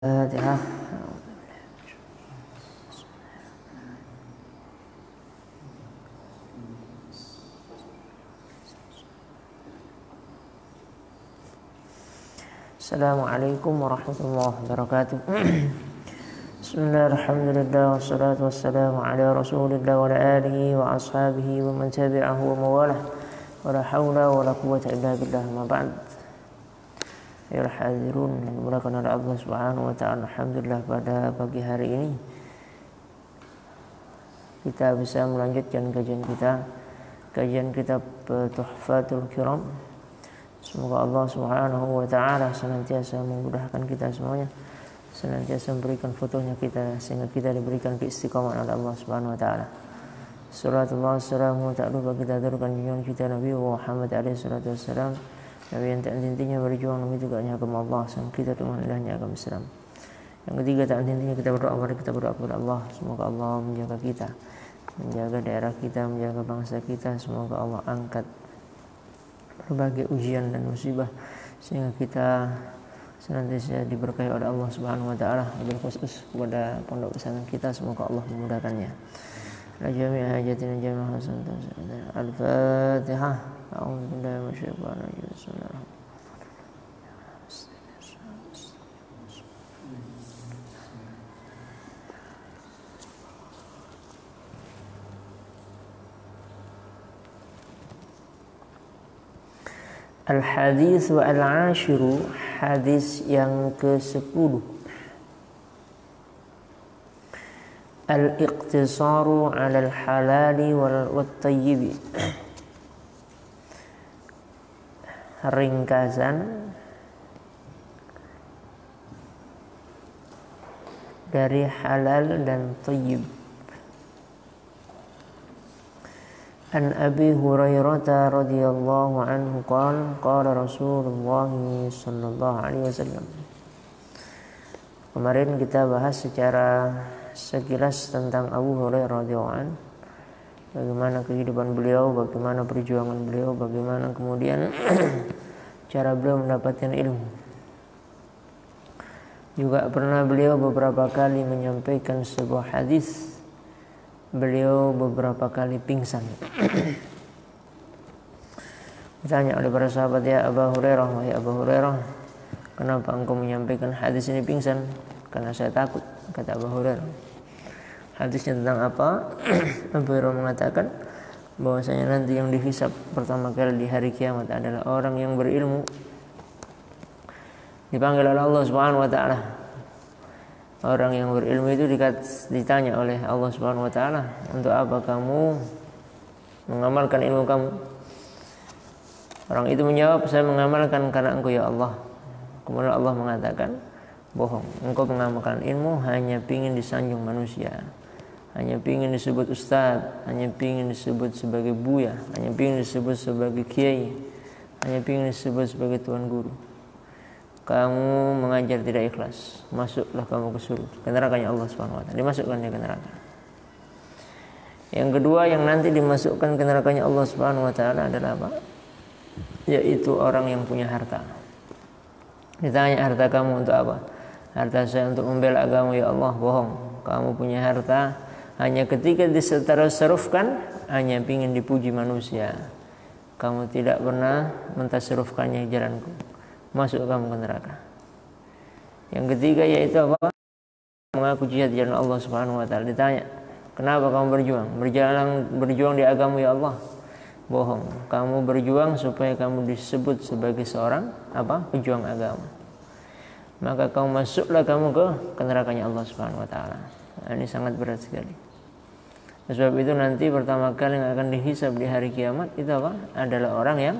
Al-Fatihah. Assalamualaikum warahmatullahi wabarakatuh. Bismillah, alhamdulillah, wassalatu wassalamu ala rasulillah wa ala alihi wa ashabihi wa man tabi'ahu wa mawalah, wa la hawla wa la quwwata illa billah, ma ba'd. Ayuhal hadirun yang dimulakan oleh Allah Subhanahu wa ta'ala, alhamdulillah pada pagi hari ini kita bisa melanjutkan kajian kitab Tuhfatul Kiram. Semoga Allah Subhanahu wa ta'ala senantiasa memudahkan kita semuanya, senantiasa memberikan fotonya kita sehingga kita diberikan keistiqomahan oleh Allah Subhanahu wa ta'ala. Salatullah wassalamu tak lupa kita aturkan junjungan kita Nabi Muhammad alaihi salatu wassalam, Nabi yang tak henti-hentinya berjuang demi tegaknya agama Allah, sang kita dengan indahnya agama Islam. Yang ketiga, tak henti-hentinya kita berdoa, mari kita berdoa kepada Allah, semoga Allah menjaga kita, menjaga daerah kita, menjaga bangsa kita. Semoga Allah angkat berbagai ujian dan musibah sehingga kita senantiasa diberkahi oleh Allah Subhanahu wa ta'ala. Wabil khusus kepada pondok pesantren kita, semoga Allah memudahkannya. Jami'a hajatina jami'a hasanatan. Al-Fatihah. A'udzu billahi minasyaitonir rajim. Bismillahirrahmanirrahim. Al-hadis wa al-ashiru, hadis yang ke-10. Al-iqtisaru 'ala al-halali wat-tayyibi. Ringkasan dari halal dan tayyib. An Abi Hurairah radhiyallahu anhu qala Rasulullah sallallahu alaihi wasallam. Kemarin kita bahas secara sekilas tentang Abu Hurairah radhiyallahu anhu, bagaimana kehidupan beliau, bagaimana perjuangan beliau, bagaimana kemudian cara beliau mendapatkan ilmu. Juga pernah beliau beberapa kali menyampaikan sebuah hadis. Beliau beberapa kali pingsan. Ditanya oleh para sahabat, ya Abu Hurairah, wahai Abu Hurairah, kenapa engkau menyampaikan hadis ini pingsan? Karena saya takut, kata Abu Hurairah. Hadisnya tentang apa? Abu Hurairah mengatakan bahwasanya nanti yang dihisab pertama kali di hari kiamat adalah orang yang berilmu. Dipanggil oleh Allah Subhanahu wa ta'ala. Orang yang berilmu itu ditanya oleh Allah Subhanahu wa ta'ala, untuk apa kamu mengamalkan ilmu kamu? Orang itu menjawab, saya mengamalkan karena engkau ya Allah. Kemudian Allah mengatakan, bohong, engkau mengamalkan ilmu hanya ingin disanjung manusia, hanya ingin disebut ustaz, hanya ingin disebut sebagai buya, hanya ingin disebut sebagai kiai, hanya ingin disebut sebagai tuan guru. Kamu mengajar tidak ikhlas, masuklah kamu ke surga, ke nerakanya Allah Subhanahu wa ta'ala, dimasukkan dia ke neraka. Yang kedua yang nanti dimasukkan ke nerakanya Allah Subhanahu wa ta'ala adalah apa? Yaitu orang yang punya harta. Ditanya, harta kamu untuk apa? Harta saya untuk membela agama ya Allah. Bohong, kamu punya harta hanya ketika ditasarrufkan hanya ingin dipuji manusia. Kamu tidak pernah mentasarrufkannya jalanku, masuk kamu ke neraka. Yang ketiga yaitu apa? Mengaku jihad di jalan Allah Subhanahu wa ta'ala. Ditanya, kenapa kamu berjuang di agama ya Allah? Bohong, kamu berjuang supaya kamu disebut sebagai seorang pejuang agama. Maka kamu masuklah kamu ke nerakanya Allah Subhanahu wa ta'ala. Ini sangat berat sekali. Sebab itu nanti pertama kali yang akan dihisab di hari kiamat itu apa? Adalah orang yang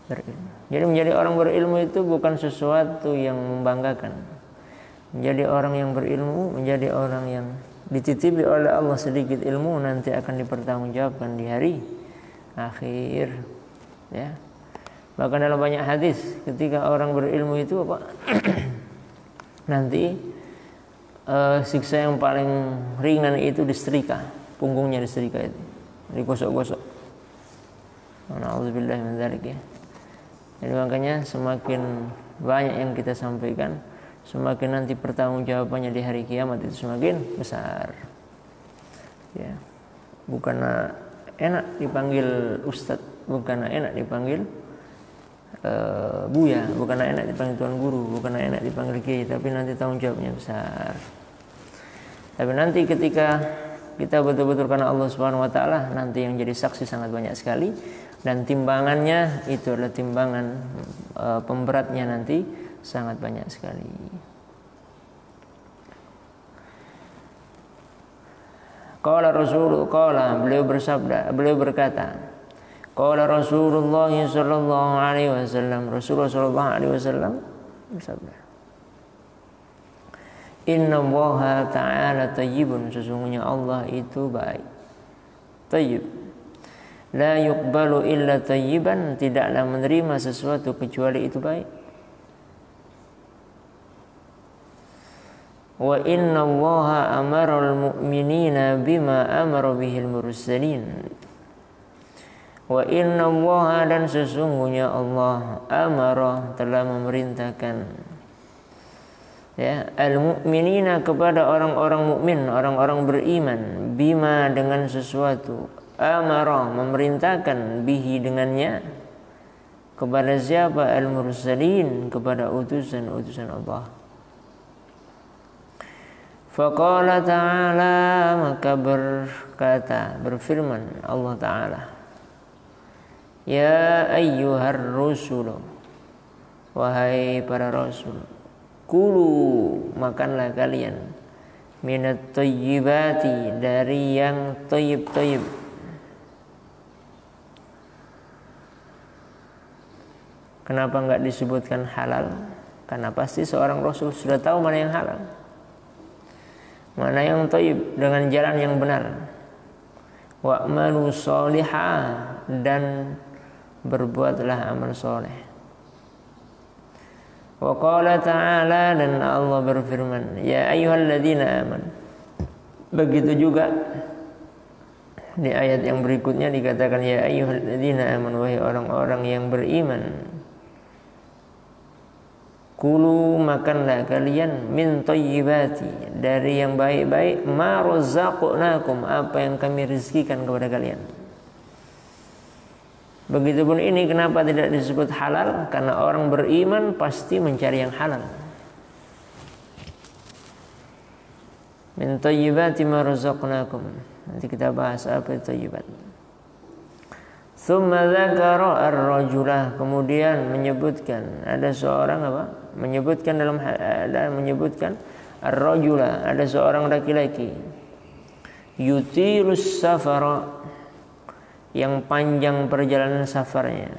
berilmu. Jadi menjadi orang berilmu itu bukan sesuatu yang membanggakan. Menjadi orang yang berilmu, menjadi orang yang dititipi oleh Allah sedikit ilmu, nanti akan dipertanggungjawabkan di hari akhir. Ya. Bahkan dalam banyak hadis, ketika orang berilmu itu nanti siksa yang paling ringan itu disetrika, punggungnya disetrika itu, digosok-gosok. Na'udzubillah min dzalik ya. Jadi makanya semakin banyak yang kita sampaikan semakin nanti pertanggungjawabannya di hari kiamat itu semakin besar. Ya, bukan enak dipanggil ustadz, bukan enak dipanggil buya, bukan enak dipanggil tuan guru, bukan enak dipanggil kiai, tapi nanti tanggung jawabnya besar. Tapi nanti ketika kita betul-betul karena Allah Subhanahu wa taala, nanti yang jadi saksi sangat banyak sekali, dan timbangannya itu adalah timbangan pemberatnya nanti sangat banyak sekali. Qala beliau bersabda, beliau berkata, qala Rasulullah sallallahu alaihi wasallam, Rasulullah sallallahu alaihi wasallam bersabda, Inna Allaha ta'ala tayyibun, sesungguhnya Allah itu baik, tayyib, la yuqbalu illa tayyiban, tidaklah menerima sesuatu kecuali itu baik. Wa inna Allaha amara al-mu'minina bima amara bihil mursalin. Wa inna Allaha, dan sesungguhnya Allah, amara, telah memerintahkan, ya, al-mu'minina, kepada orang-orang mukmin, orang-orang beriman, bima, dengan sesuatu, amara, memerintahkan, bihi, dengannya, kepada siapa? Al-mursalin, kepada utusan-utusan Allah. Faqala ta'ala, maka berfirman Allah Ta'ala, ya ayyuhar rusul, wahai para rasul, kulu, makanlah kalian, minat thayyibati, dari yang thayyib-thayyib. Kenapa enggak disebutkan halal? Karena pasti seorang rasul sudah tahu mana yang halal, mana yang thayyib, dengan jalan yang benar. Wa'malu sholihah, dan berbuatlah amal soleh. Wa qala ta'ala, dan Allah berfirman, ya ayyuhalladzina amanu. Begitu juga di ayat yang berikutnya dikatakan, ya ayyuhalladzina amanu, wahai orang-orang yang beriman, kulu, makanlah kalian, min thayyibati, dari yang baik-baik, ma razaqnakum, apa yang kami rizkikan kepada kalian. Begitupun ini, kenapa tidak disebut halal? Karena orang beriman pasti mencari yang halal. Min thayyibati ma razaqnakum. Nanti kita bahas apa itu thayyibat. Tsumma dzakara ar-rajulah, kemudian menyebutkan, ada seorang apa? Menyebutkan menyebutkan ar-rajulah, ada seorang laki-laki, yutirus safara, yang panjang perjalanan safarnya,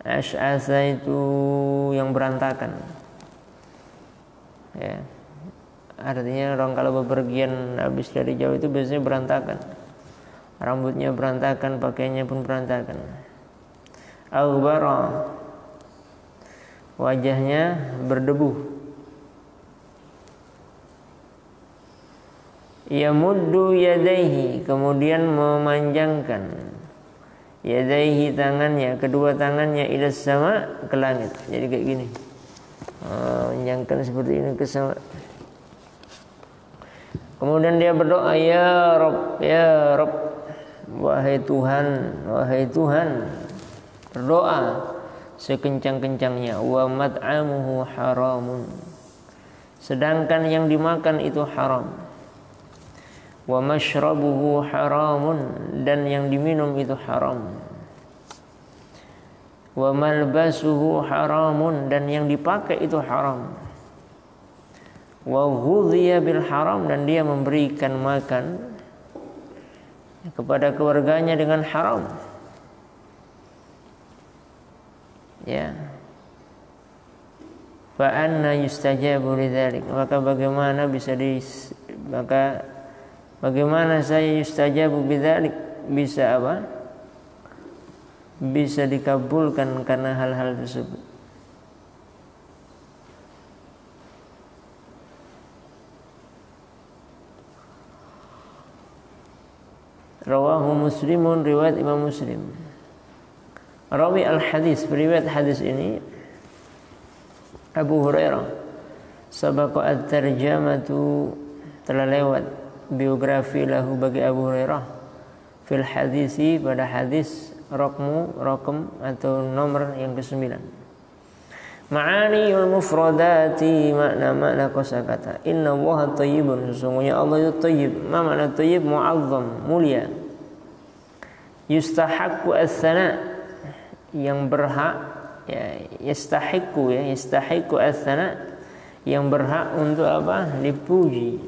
Ash'atha itu yang berantakan, ya, artinya orang kalau bepergian habis dari jauh itu biasanya berantakan, rambutnya berantakan, pakaiannya pun berantakan. Aghbara, wajahnya berdebu. Yamuddu yadaihi, kemudian memanjangkan, yadaihi, tangannya, kedua tangannya, ila sama, ke langit. Jadi kayak gini, memanjangkan seperti ini ke sama. Kemudian dia berdoa, ya Rabb, ya Rabb, wahai Tuhan, berdoa sekencang-kencangnya, wa mat'amuhu haramun, sedangkan yang dimakan itu haram, wa mashrabuhu haramun, dan yang diminum itu haram, wa malbasuhu haramun, dan yang dipakai itu haram, wa ghudhiya bil haram, dan dia memberikan makan kepada keluarganya dengan haram. Ya, fa anna yustajabu lidzalik, maka bagaimana saya yustajabu bidzalik, bisa apa? Bisa dikabulkan karena hal-hal tersebut. Rawahu Muslimun, riwayat Imam Muslim. Rawi al-hadis, periwayat hadis ini Abu Hurairah. Sabaqa at-tarjamatu, telah lewat biografi lahu bagi Abu Hurairah fil hadisi, pada hadis rakam atau nomor yang ke-9. Ma'aniyul mufradati, makna-makna kosakata. Inna Allaha thayyibun, sesungguhnya Allah itu thayyib. Ma makna thayyib? Mu'azzam, mulia. Yustahaqqu ats-tsana, yang berhak, ya, yastahiqqu ats-tsana, yang berhak untuk apa? Dipuji.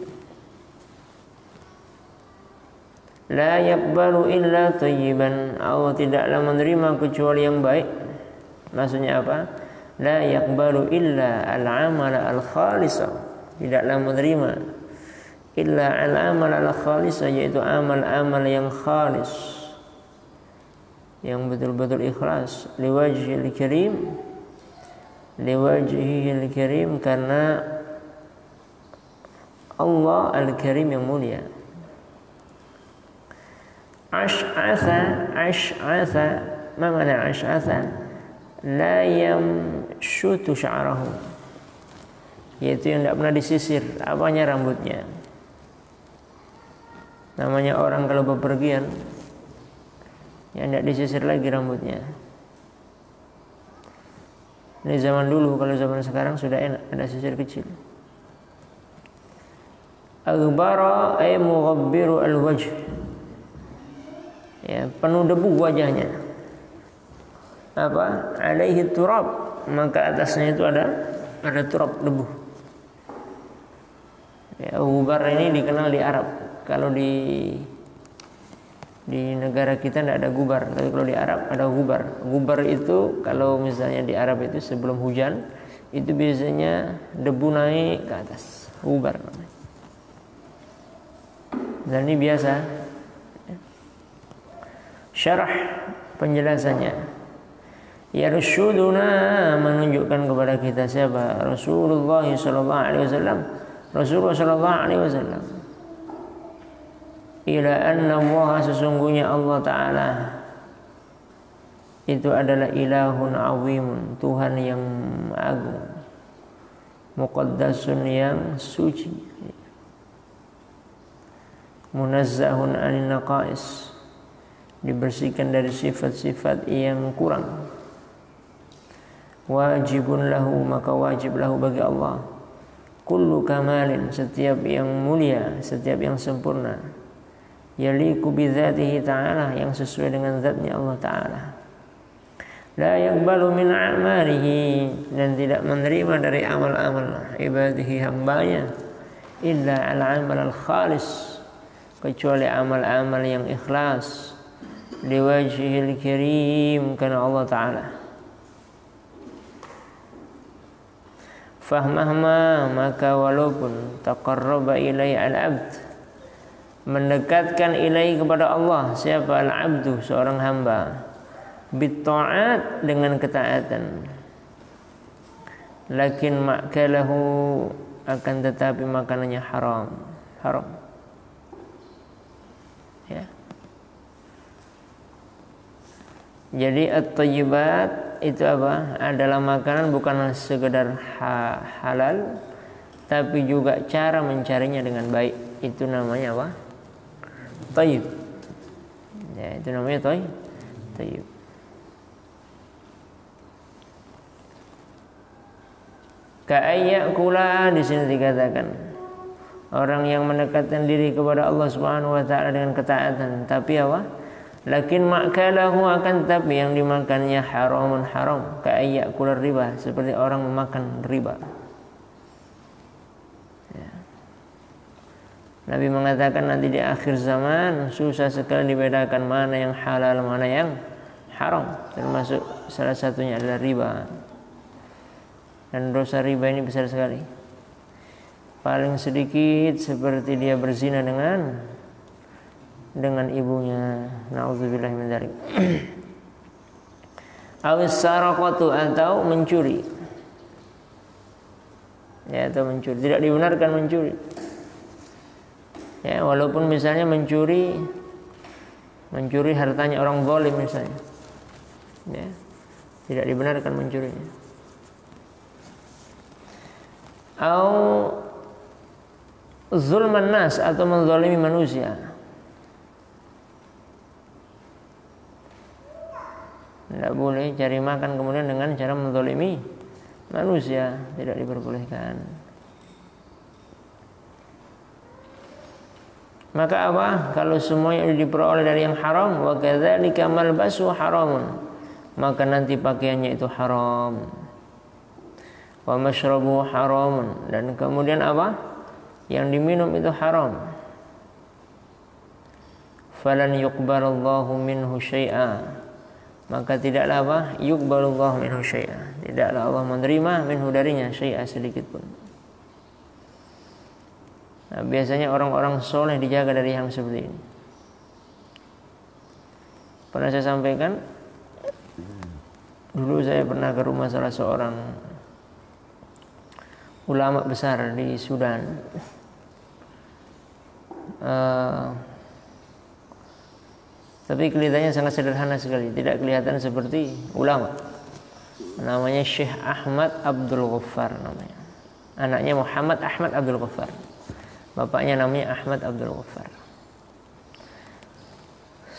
La yaqbalu illa thayyiban, Allah tidaklah menerima kecuali yang baik. Maksudnya apa? La yaqbalu illa al-amala al-khalisa, tidaklah menerima illa al-amala al-khalisa, yaitu amal-amal yang khalis, yang betul-betul ikhlas. Liwajhil karim, karena Allah al-karim yang mulia. Ash'atha, ma makna ash'atha? La yamshutu sya'rahu, yaitu yang tidak pernah disisir apanya, rambutnya. Namanya orang kalau bepergian yang tidak disisir lagi rambutnya. Ini zaman dulu, kalau zaman sekarang sudah enak, ada sisir kecil. Aghbara ay mughabbiru al-wajh, ya, penuh debu wajahnya. Apa? Alaihi turab, maka atasnya itu ada turab, debu. Ya, ghubar ini dikenal di Arab. Kalau di negara kita tidak ada gubar, tapi kalau di Arab ada gubar. Gubar itu kalau misalnya di Arab itu sebelum hujan itu biasanya debu naik ke atas, gubar namanya. Dan ini biasa. Syarah penjelasannya. Yarshuduna, menunjukkan kepada kita siapa? Rasulullah sallallahu alaihi wasallam. Rasulullah sallallahu alaihi wasallam. Ila anna Allah, sesungguhnya Allah Ta'ala itu adalah ilahun azimun, Tuhan yang agung, muqaddasun, yang suci, munazzahun anin naqais, dibersihkan dari sifat-sifat yang kurang. Wajibun lahu, maka wajib lahu bagi Allah, kullu kamalin, setiap yang mulia, setiap yang sempurna, yaliku bidzatihi ta'ala, yang sesuai dengan zatnya Allah Ta'ala. La yaqbalu min a'malihi, dan tidak menerima dari amal-amal ibadihi, hambanya, illa al-amal al-khalis, kecuali amal-amal yang ikhlas, liwajhil karim, karena Allah Ta'ala. Fahmahma, maka walaupun taqarraba ilai al-abd, mendekatkan ilai kepada Allah, siapa? Al-abdu, seorang hamba, bitta'at, dengan ketaatan, lakin ma'kalahu, akan tetapi makanannya haram. Ya. Jadi at-thayyibat itu apa? Adalah makanan bukan sekedar halal, tapi juga cara mencarinya dengan baik. Itu namanya apa? Thayyib. Ya, itu namanya thayyib. Ka'ayyakula, di sini dikatakan orang yang mendekatkan diri kepada Allah Subhanahu wa taala dengan ketaatan, tapi apa? Lakin ma'kalahu, akan tetapi yang dimakannya haramun, haram. Ka'ayyakula riba, seperti orang memakan riba. Nabi mengatakan nanti di akhir zaman susah sekali dibedakan mana yang halal, mana yang haram. Termasuk salah satunya adalah riba. Dan dosa riba ini besar sekali. Paling sedikit seperti dia berzina dengan ibunya. Nauzubillah min dzalik. Awis saraqatu, atau mencuri. Ya, atau mencuri. Tidak dibenarkan mencuri. Ya, walaupun misalnya mencuri hartanya orang zalim misalnya. ya, tidak dibenarkan mencurinya. Au zulman nas, atau menzalimi manusia. Tidak boleh cari makan kemudian dengan cara menzalimi manusia, tidak diperbolehkan. Maka apa? Kalau semuanya diperoleh dari yang haram, wa kadzalika malbasu haramun, maka nanti pakaiannya itu haram. Wa mashrabu haramun, dan kemudian apa? Yang diminum itu haram. Falan yuqbalallahu minhu syai'a, maka tidaklah apa? Yuqbalallahu minhu syai'a, tidaklah Allah menerima minhu darinya syai'a, sedikit pun. Nah, biasanya orang-orang soleh dijaga dari yang seperti ini. Pernah saya sampaikan, dulu saya pernah ke rumah salah seorang ulama besar di Sudan. Tapi kelihatannya sangat sederhana sekali, tidak kelihatan seperti ulama. Namanya Syekh Ahmad Abdul Ghaffar namanya. Anaknya Muhammad Ahmad Abdul Ghaffar. Bapaknya namanya Ahmad Abdul Ghaffar.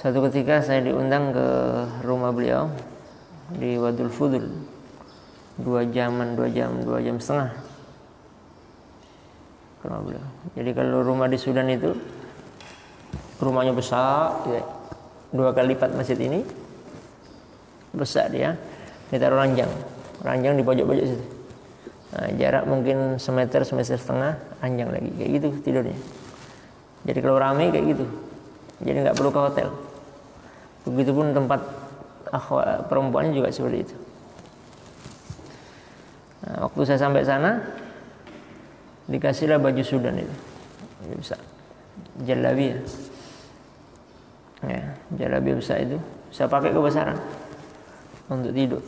Suatu ketika saya diundang ke rumah beliau di Wadul Fudul. 2 jam setengah ke rumah beliau. Jadi kalau rumah di Sudan itu rumahnya besar, ya, 2 kali lipat masjid ini, besar dia. Ditaruh ranjang di pojok-pojok situ. Nah, jarak mungkin semeter setengah, ranjang lagi, kayak gitu tidurnya. Jadi kalau ramai kayak gitu, jadi nggak perlu ke hotel. Begitupun tempat perempuannya juga seperti itu. Nah, waktu saya sampai sana, dikasihlah baju Sudan itu, bisa jalabi ya, jalabi besar itu, saya pakai kebesaran untuk tidur.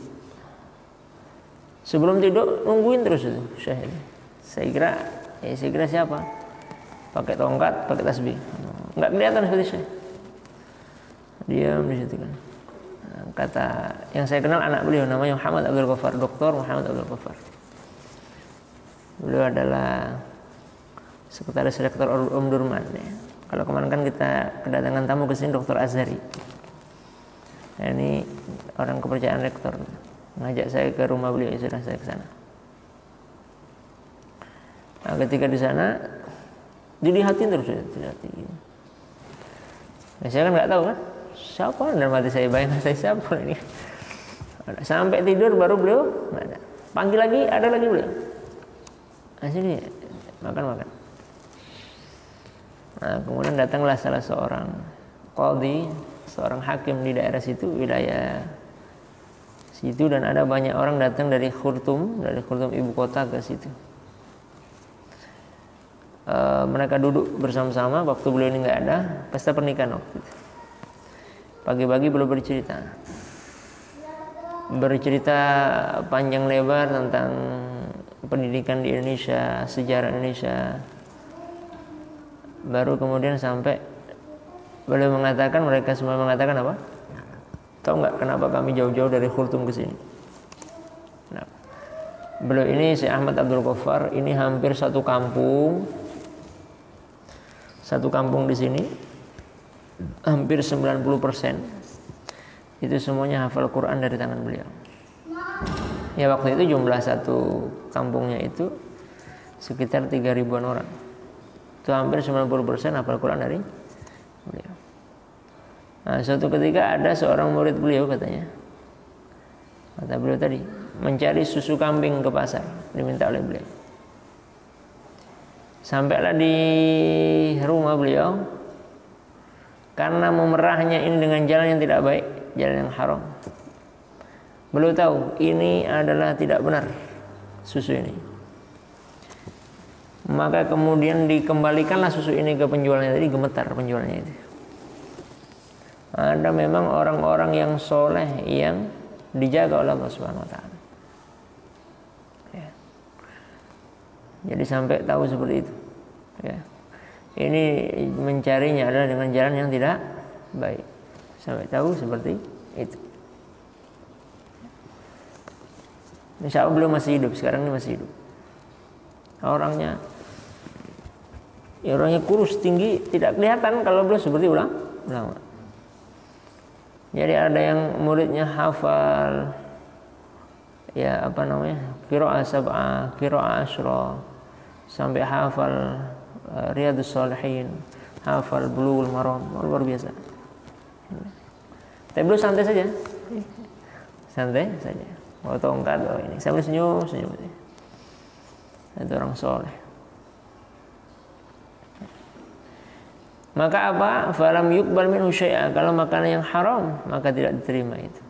Sebelum tidur nungguin terus itu Syekh. Saya kira siapa? Pakai tongkat, pakai tasbih. Enggak kelihatan seperti Syekh. Diam di situ kan. Nah, kata yang saya kenal anak beliau namanya Muhammad Abdul Ghaffar, Dr. Muhammad Abdul Ghaffar. Beliau adalah sekretaris rektor Durman ya. Kalau kemarin kan kita kedatangan tamu ke sini Dr. Azhari. Nah, ini orang kepercayaan rektor. Ngajak saya ke rumah beliau, sudah saya ke sana. Nah, ketika di sana dilihatin terus, dilihatin. Nah, saya kan nggak tahu kan siapa, dan mati saya bayangkan saya siapa ini. Sampai tidur baru beliau nggak ada. Panggil lagi, ada lagi beliau. Nah, sini makan. Nah, kemudian datanglah salah seorang qadhi, seorang hakim di daerah situ, wilayah situ, dan ada banyak orang datang dari Khartoum ibu kota ke situ. Mereka duduk bersama-sama waktu beliau ini nggak ada, pesta pernikahan waktu itu. Pagi-pagi beliau bercerita panjang lebar tentang pendidikan di Indonesia, sejarah Indonesia. Baru kemudian sampai beliau mengatakan, mereka semua mengatakan apa? Tahu nggak kenapa kami jauh-jauh dari Khartoum ke sini? Nah, beliau ini Syekh Ahmad Abdul Ghaffar ini hampir satu kampung di sini, hampir 90% itu semuanya hafal Quran dari tangan beliau. Ya, waktu itu jumlah satu kampungnya itu sekitar 3.000-an orang. Itu hampir 90% hafal Quran dari beliau. Nah, suatu ketika ada seorang murid beliau kata beliau tadi, mencari susu kambing ke pasar, diminta oleh beliau. Sampailah di rumah beliau, karena memerahnya ini dengan jalan yang tidak baik, jalan yang haram. Beliau tahu ini adalah tidak benar susu ini. Maka kemudian dikembalikanlah susu ini ke penjualnya tadi, gemetar penjualnya itu. Ada memang orang-orang yang soleh yang dijaga oleh Allah Subhanahu Wa Taala. Ya. Jadi sampai tahu seperti itu. Ya. Ini mencarinya adalah dengan jalan yang tidak baik. Sampai tahu seperti itu. Insya Allah beliau masih hidup, sekarang ini masih hidup. Orangnya kurus, tinggi, tidak kelihatan kalau beliau seperti ulama. Jadi ada yang muridnya hafal qiraah sab'ah, qiraah asyra, sampai hafal Riyadhus Shalihin, hafal Bulughul Maram, luar biasa. Tapi beliau santai saja. Bawa tongkat, ini sambil senyum. Itu orang soleh. Maka apa? Falam yuqbal minhu syai'a. Kalau makanan yang haram, maka tidak diterima itu.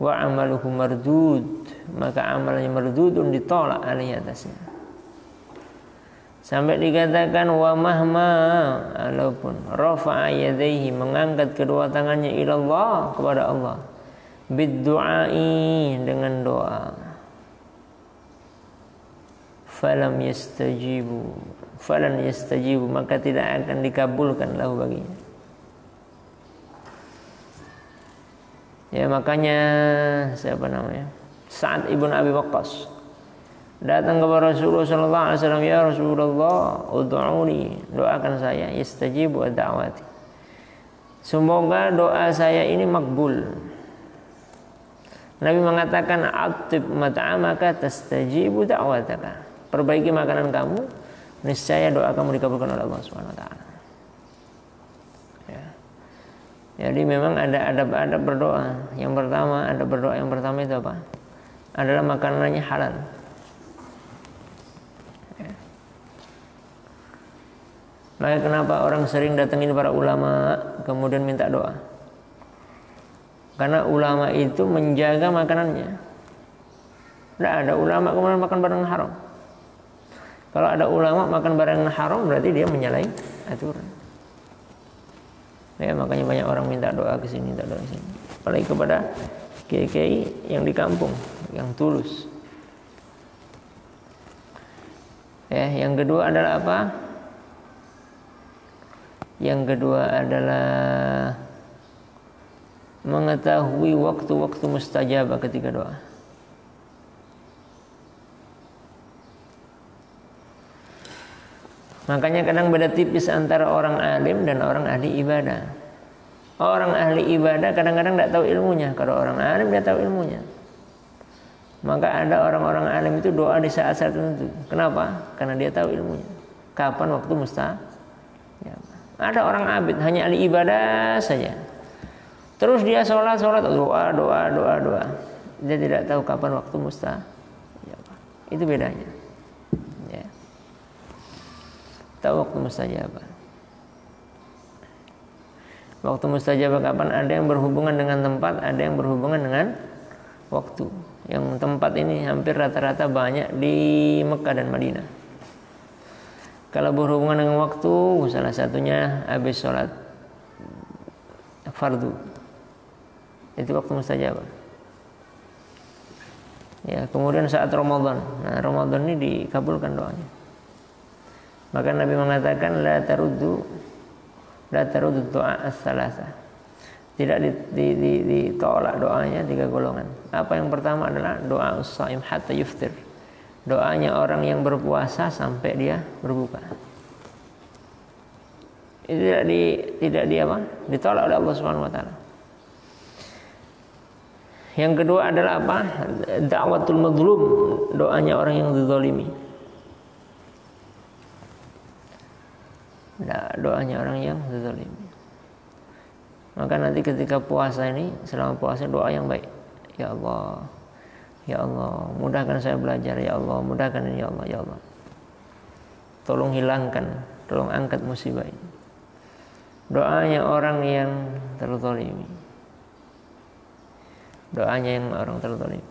Wa amaluhu mardud. Maka amalnya mardudun, ditolak alaihi atasnya. Sampai dikatakan wa mahma, walaupun rafa'a yadayhi, mengangkat kedua tangannya ila Allah, kepada Allah, biddu'ai, dengan doa, falan yastajibu, maka tidak akan dikabulkan lahu baginya. Ya, makanya Sa'ad ibn Abi Waqqas datang kepada Rasulullah sallallahu alaihi wasallam, ya Rasulullah, ud'uni, doakan saya, yastajibu da'wati, semoga doa saya ini makbul. Nabi mengatakan, atib mat'amaka tastajibu da'wataka, perbaiki makanan kamu, niscaya doa kamu dikabulkan oleh Allah Subhanahu wa taala. Ya. Jadi memang ada adab-adab berdoa. Yang pertama itu apa? Adalah makanannya halal. Ya. Maka kenapa orang sering datangin para ulama kemudian minta doa? Karena ulama itu menjaga makanannya. Tidak ada ulama kemudian makan barang haram. Kalau ada ulama makan barang haram, berarti dia menyalahi aturan. Ya, makanya banyak orang minta doa ke sini, minta doa ke sini. Apalagi kepada kiai-kiai yang di kampung, yang tulus. Ya, yang kedua adalah apa? Yang kedua adalah mengetahui waktu-waktu mustajabah ketika doa. Makanya kadang beda tipis antara orang alim dan orang ahli ibadah. Orang ahli ibadah kadang-kadang tidak tahu ilmunya. Kalau orang alim dia tahu ilmunya. Maka ada orang-orang alim itu doa di saat-saat tertentu. Kenapa? Karena dia tahu ilmunya. Kapan waktu mustajab. Ada orang abid hanya ahli ibadah saja. Terus dia sholat doa. Dia tidak tahu kapan waktu mustajab. Itu bedanya. Ya. Tahu waktu mustajabah. Waktu mustajabah kapan? Ada yang berhubungan dengan tempat, ada yang berhubungan dengan waktu. Yang tempat ini hampir rata-rata banyak di Mekah dan Madinah. Kalau berhubungan dengan waktu, salah satunya habis sholat fardu, itu waktu mustajabah. Ya, kemudian saat Ramadan. Nah, Ramadan ini dikabulkan doanya. Maka Nabi mengatakan la taruddu doa as-salasa. Tidak ditolak doanya 3 golongan. Apa yang pertama adalah doa us-shaim hatta yuftir. Doanya orang yang berpuasa sampai dia berbuka. Itu tidak ditolak oleh Allah Subhanahu wa taala. Yang kedua adalah apa? Da'watul mazlum, doanya orang yang dizalimi. Doanya orang yang dizalimi. Maka nanti ketika puasa ini, selama puasa doa yang baik. Ya Allah, ya Allah, mudahkan saya belajar. Ya Allah, mudahkan ini. Ya Allah, ya Allah, tolong hilangkan, tolong angkat musibah ini. Doanya orang yang terzalimi. Doanya yang orang terzalimi.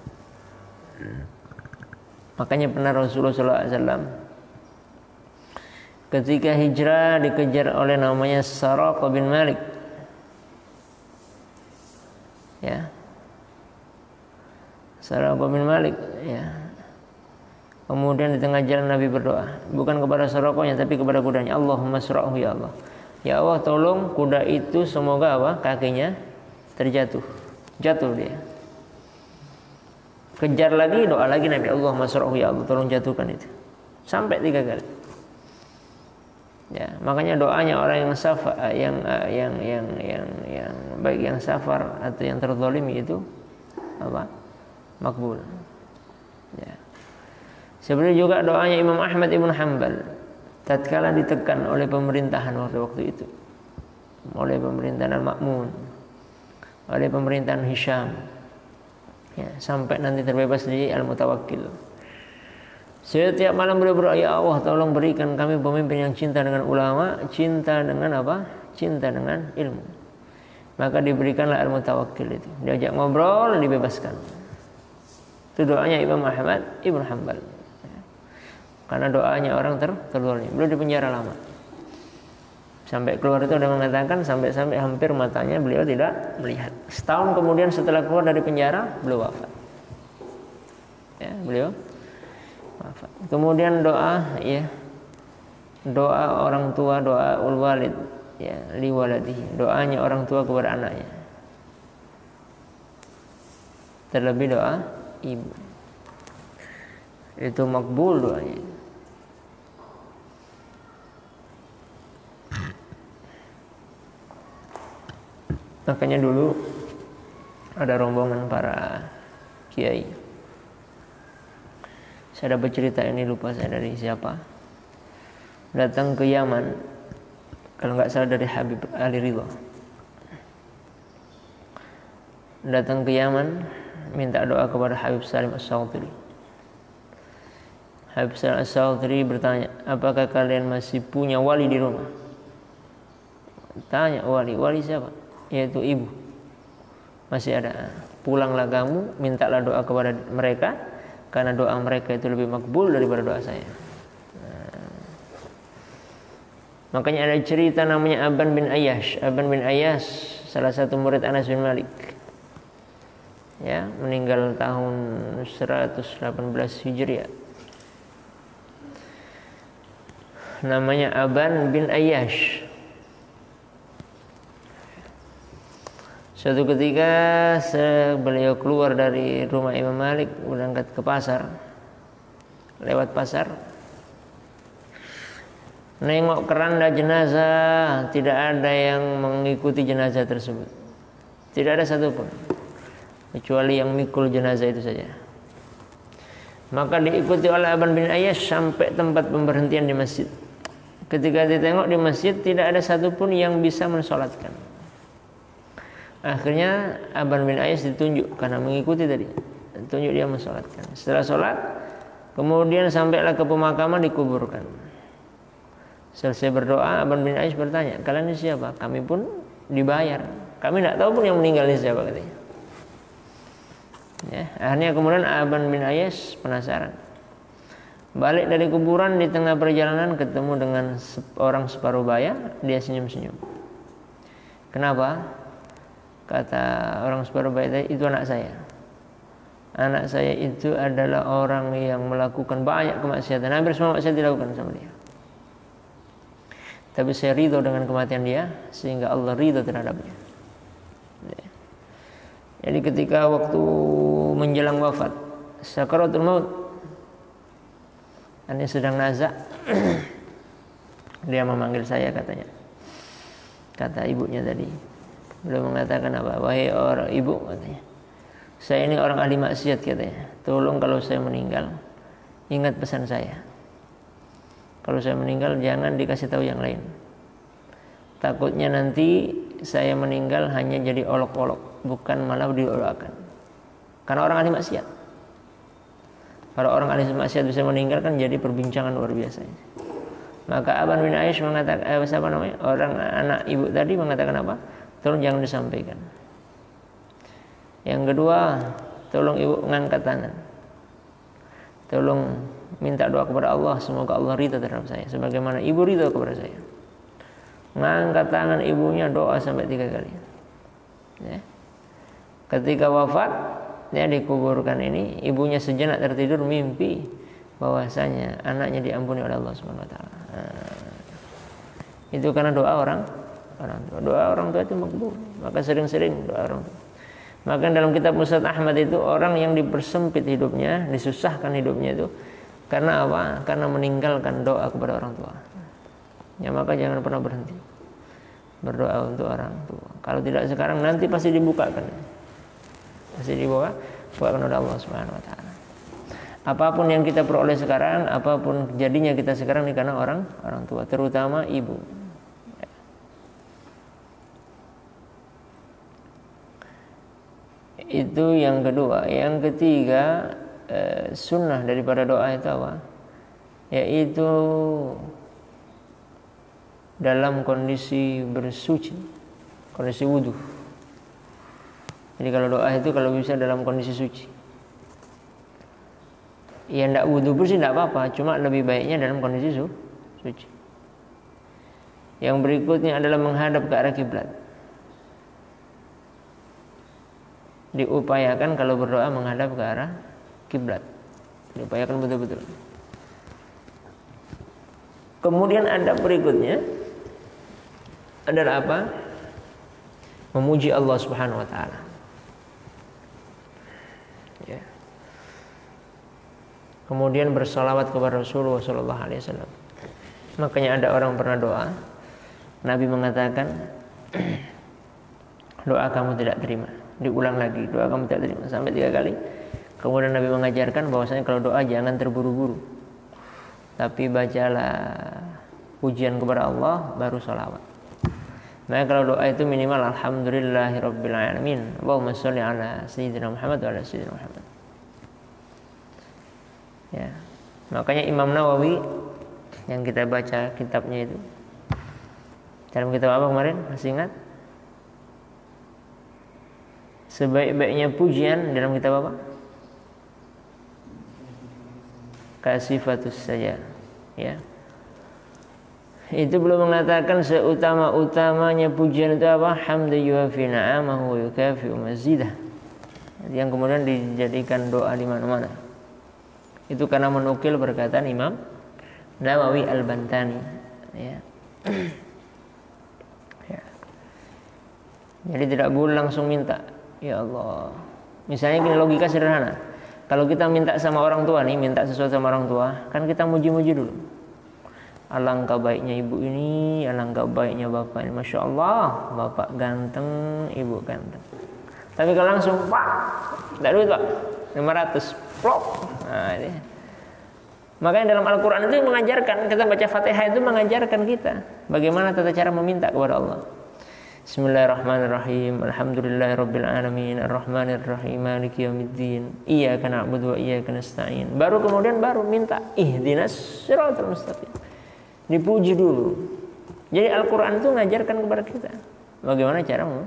Makanya pernah Rasulullah SAW ketika hijrah dikejar oleh namanya Saraqah bin Malik. Ya. Saraqah bin Malik, ya. Kemudian di tengah jalan Nabi berdoa, bukan kepada Saraqahnya tapi kepada kudanya. Allahumma sura'hu, ya Allah. Ya Allah, tolong kuda itu semoga kakinya terjatuh. Jatuh dia. Kejar lagi, doa lagi Nabi, Allahumma sur'hu ya Allah, tolong jatuhkan itu. Sampai 3 kali. Ya, makanya doanya orang yang safar, yang baik yang safar atau yang terzalimi itu apa? Makbul. Ya. Sebenarnya juga doanya Imam Ahmad Ibn Hanbal tatkala ditekan oleh pemerintahan waktu itu, oleh pemerintahan Al-Ma'mun, oleh pemerintahan Hisham, ya, sampai nanti terbebas di Al-Mutawakkil. Setiap malam beliau berdoa, ya Allah tolong berikan kami pemimpin yang cinta dengan ulama, cinta dengan apa? Cinta dengan ilmu. Maka diberikanlah Al-Mutawakkil itu. Diajak ngobrol, dibebaskan. Itu doanya Imam Ahmad Ibn Hanbal. Karena doanya orang terzalim. Beliau di penjara lama. Sampai keluar itu ada mengatakan sampai hampir matanya beliau tidak melihat. Setahun kemudian setelah keluar dari penjara beliau wafat. Ya, beliau wafat. Kemudian doa, ya, doa orang tua, doa ul walid, ya, li waladihi, doanya orang tua kepada anaknya. Terlebih doa ibu. Itu makbul doanya. Makanya dulu ada rombongan para kiai. Saya dapat cerita ini, lupa saya dari siapa. Datang ke Yaman, kalau nggak salah dari Habib Ali Ridha. Datang ke Yaman, minta doa kepada Habib Salim As-Sawtiri. Habib Salim As-Sawtiri bertanya, apakah kalian masih punya wali di rumah? Tanya wali siapa? Yaitu ibu. Masih ada. Pulanglah kamu, mintalah doa kepada mereka, karena doa mereka itu lebih makbul daripada doa saya. Makanya ada cerita namanya Aban bin Ayyash. Aban bin Ayyash salah satu murid Anas bin Malik. Ya, meninggal tahun 118 Hijriah. Namanya Aban bin Ayyash. Suatu ketika beliau keluar dari rumah Imam Malik, berangkat ke pasar. Lewat pasar, nengok keranda jenazah, tidak ada yang mengikuti jenazah tersebut. Tidak ada satupun, kecuali yang mikul jenazah itu saja. Maka diikuti oleh Aban bin Ayyash sampai tempat pemberhentian di masjid. Ketika ditengok di masjid, tidak ada satupun yang bisa mensolatkan. Akhirnya Aban bin Ayyash ditunjuk karena mengikuti tadi. Tunjuk dia mensolatkan. Setelah solat, kemudian sampailah ke pemakaman, dikuburkan. Selesai berdoa, Aban bin Ayyash bertanya, kalian ini siapa? Kami pun dibayar. Kami tidak tahu pun yang meninggal ini siapa, katanya. Ya, akhirnya kemudian Aban bin Ayyash penasaran. Balik dari kuburan, di tengah perjalanan ketemu dengan orang separuh baya, dia senyum-senyum. Kenapa? Kata orang separuh baya tadi, itu anak saya. Anak saya itu adalah orang yang melakukan banyak kemaksiatan. Hampir semua maksiat dilakukan sama dia. Tapi saya ridho dengan kematian dia, sehingga Allah ridho terhadapnya. Jadi ketika waktu menjelang wafat, sakaratul maut, ini sedang nazak, dia memanggil saya, katanya. Kata ibunya tadi, beliau mengatakan apa? Wahai orang ibu, katanya, saya ini orang ahli maksiat, katanya. Tolong kalau saya meninggal, ingat pesan saya. Kalau saya meninggal jangan dikasih tahu yang lain. Takutnya nanti saya meninggal hanya jadi olok-olok, bukan malah didoakan. Karena orang ahli maksiat. Kalau orang ahli maksiat bisa meninggal kan jadi perbincangan luar biasa. Maka Aban bin Ayyash mengatakan, orang anak ibu tadi mengatakan apa? Tolong jangan disampaikan. Yang kedua, tolong ibu mengangkat tangan. Tolong minta doa kepada Allah, semoga Allah ridha terhadap saya, sebagaimana ibu ridha kepada saya. Mengangkat tangan ibunya, doa sampai 3 kali. Ya. Ketika wafat, dia dikuburkan ini, ibunya sejenak tertidur mimpi bahwasanya anaknya diampuni oleh Allah Subhanahu wa taala. Itu karena doa orang tua. Doa orang tua itu makbul. Maka sering-sering doa orang tua. Maka dalam kitab Musnad Ahmad itu orang yang dipersempit hidupnya, disusahkan hidupnya itu karena apa? Karena meninggalkan doa kepada orang tua. Ya maka jangan pernah berhenti berdoa untuk orang tua. Kalau tidak sekarang nanti pasti dibukakan. Pasti dibukakan oleh Allah Subhanahu wa taala. Apapun yang kita peroleh sekarang, apapun jadinya kita sekarang ini karena orang tua, terutama ibu. Itu yang kedua. Yang ketiga, sunnah daripada doa itu apa? Yaitu dalam kondisi bersuci, kondisi wudu. Jadi kalau doa itu kalau bisa dalam kondisi suci. Ya tidak wudu pun sih tidak apa-apa, cuma lebih baiknya dalam kondisi suci. Yang berikutnya adalah menghadap ke arah kiblat. Diupayakan kalau berdoa menghadap ke arah kiblat. Diupayakan betul-betul. Kemudian ada berikutnya adalah apa? Memuji Allah Subhanahu wa taala. Ya. Kemudian bersalawat kepada Rasulullah sallallahu alaihi wasallam. Makanya ada orang pernah doa, Nabi mengatakan doa kamu tidak terima. Diulang lagi, doa kamu tidak terima sampai 3 kali. Kemudian Nabi mengajarkan bahwasanya kalau doa jangan terburu-buru, tapi bacalah pujian kepada Allah baru sholawat. Maka kalau doa itu minimal alhamdulillahirabbil alamin, Allahumma sholli ala sayyidina Muhammad wa ala sayyidina Muhammad. Ya. Makanya Imam Nawawi yang kita baca kitabnya itu, dalam kitab apa kemarin? Masih ingat? Sebaik-baiknya pujian dalam kitab apa? Kasifatus Saja. Ya. Itu belum mengatakan seutama-utamanya pujian itu apa? Hamdu yuwafi na'amahu wa yukafi'u mazidah. Yang kemudian dijadikan doa di mana-mana. Itu karena menukil perkataan Imam Nawawi Al-Bantani. Ya. Ya. Jadi tidak boleh langsung minta. Ya Allah. Misalnya gini, logika sederhana. Kalau kita minta sama orang tua nih, minta sesuatu sama orang tua, kan kita muji-muji dulu. Alangkah baiknya ibu ini, alangkah baiknya bapak ini. Masya Allah, bapak ganteng, ibu ganteng. Tapi kalau langsung, pak, tidak duit pak, 500, plok. Nah, ini. Makanya dalam Al-Quran itu mengajarkan, kita baca Fatihah itu mengajarkan kita bagaimana tata cara meminta kepada Allah. Bismillahirrahmanirrahim. Alhamdulillahirabbil alamin, arrahmanirrahim, maliki yaumiddin. Iyyaka na'budu wa iyyaka nasta'in. Baru kemudian minta ihdinas siratal mustaqim. Dipuji dulu. Jadi Al-Qur'an itu mengajarkan kepada kita bagaimana caramu.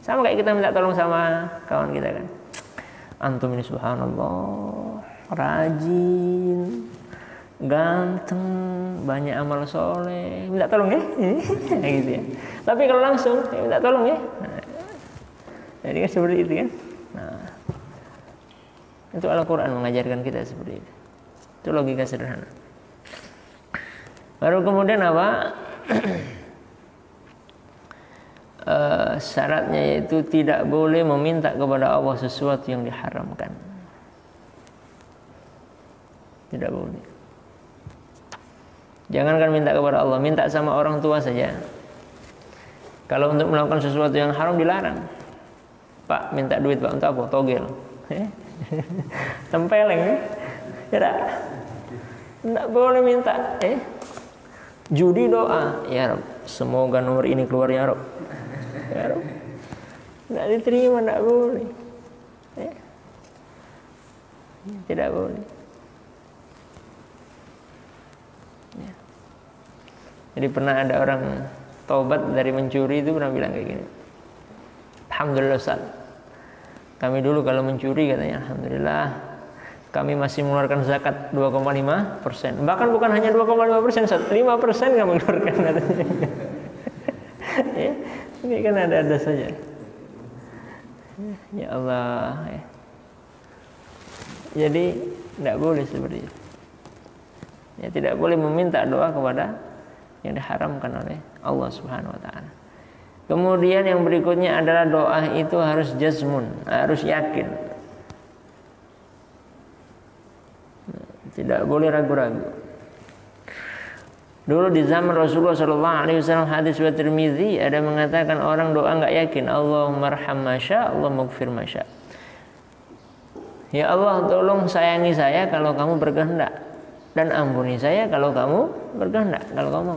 Sama kayak kita minta tolong sama kawan kita kan. Antum ini subhanallah, rajin, ganteng, banyak amal soleh, minta tolong ya, gitu ya. Tapi kalau langsung minta tolong ya, nah, jadi kan seperti itu kan. Nah, itu Al-Quran mengajarkan kita seperti itu. Itu logika sederhana. Baru kemudian apa? Syaratnya yaitu tidak boleh meminta kepada Allah sesuatu yang diharamkan. Tidak boleh. Jangankan minta kepada Allah, minta sama orang tua saja. Kalau untuk melakukan sesuatu yang haram dilarang. Pak, minta duit pak, untuk apa? Togel. Tempeleng. Tidak. Tidak boleh minta. Judi doa. Ya Rabb, semoga nomor ini keluar ya Rabb. Ya Rabb. Tidak diterima, tidak boleh. Tidak boleh. Ya. Jadi pernah ada orang taubat dari mencuri itu pernah bilang kayak gini. Alhamdulillah Ustaz, kami dulu kalau mencuri katanya alhamdulillah kami masih mengeluarkan zakat 2,5%. Bahkan bukan hanya 2,5%, 5% kami mengeluarkan katanya. Ya, ini kan ada saja. Ya Allah. Ya. Jadi tidak boleh seperti itu. Ya, tidak boleh meminta doa kepada yang diharamkan oleh Allah Subhanahu wa taala. Kemudian yang berikutnya adalah doa itu harus jazmun, harus yakin. Tidak boleh ragu-ragu. Dulu di zaman Rasulullah SAW, hadis riwayat Tirmizi, ada mengatakan orang doa nggak yakin, Allahumma arham masya, Allahumma ighfir masya. Ya Allah, tolong sayangi saya kalau kamu berkehendak, dan ampuni saya kalau kamu berkehendak, kalau kamu.